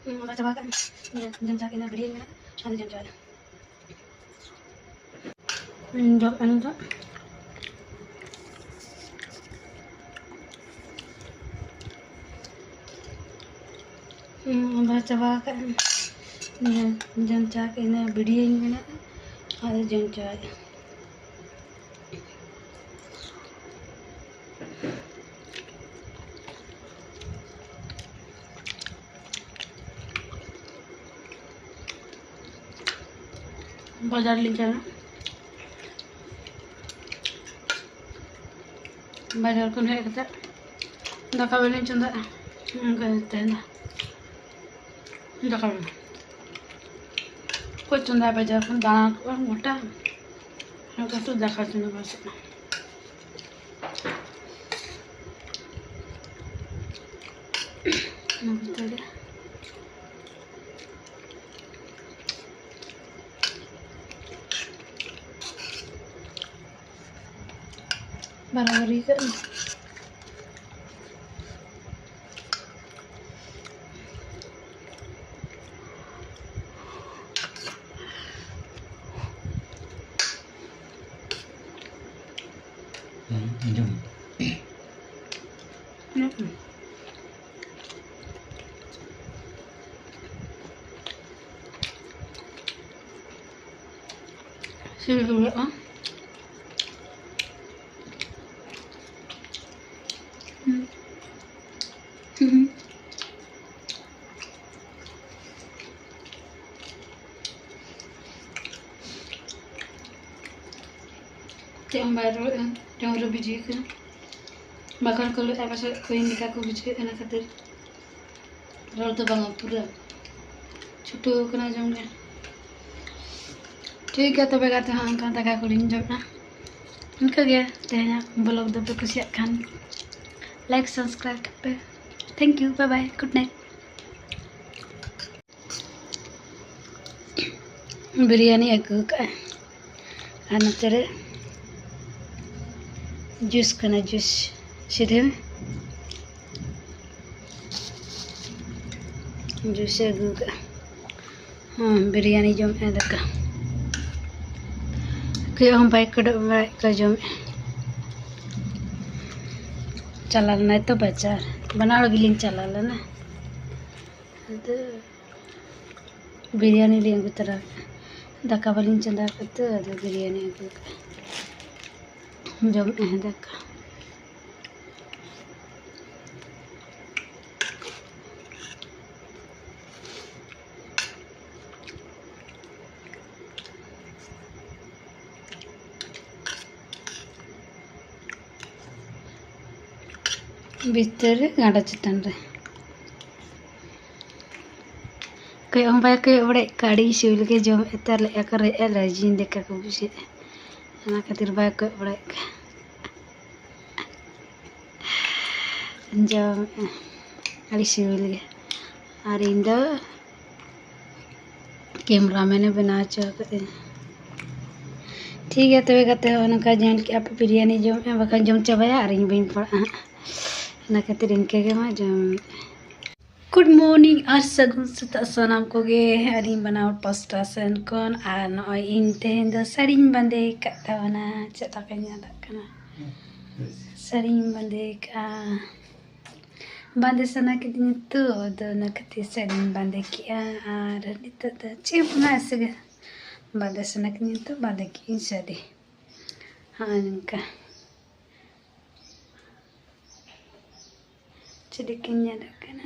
Baca kan jam sakit na beri na ada jam jalan job anu tak baca kan jam sakit na beri na ada jam jalan बाजार ले जाना बाजार को है कता दाका बने चंदा कहते हैं दाका बने कुछ चंदा बाजार को दाना को मोटा है तो दाका चंदा बस ना बराबरी kan sini dulu ah yang biji kan makan kalau apa sih kau ini kaku biji enak kater roll tu bang pura छोटो कना जाऊंगा ठीक है तो बेगाते हैं अंका तक को लिंक जोड़ना उनका गया तेना ब्लॉग दो पे कुछ खान लाइक सब्सक्राइब पे thank you bye bye good night biryani अगू का आना तेरे जूस करना जूस सीधे में जूस अगू का हाँ बिरयानी जो मैं देखा कि हम बाइक का जो चला ना तो बाजार बनाओ गिलिंग चला ना तो बिरयानी लिंग तरह दाका बलिंग चंदा करते तो बिरयानी जो मैं देखा भीतर गाड़ा चटान रे कई हम बाय कई बड़े गाड़ी सिविल के जो इतर ले कर राजिन देखा को बुझे ना खातिर बाय कई बड़े जो गाड़ी सिविल के और इंदो कैमरा मैंने बना चाहते ठीक है तो वे कहते हो उनका जान कि आप बिरयानी जो है बखन जम चबाया और इन बिन पड़ा ना कहते इनके के मैं जम गुड मॉर्निंग आज सगुन सेता सनाम को गे अरी बनाओ पास्ता सन कौन आ न इन तेन द सरिन बंदे कता ना चता कन्या दकना सरिन बंदे का बंदे सना के दिन तो द न कते सरिन बंदे किया आर नित द चिप ना सगे बंदे सना के दिन तो बंदे की सदी हां इनका jadi kenyang kan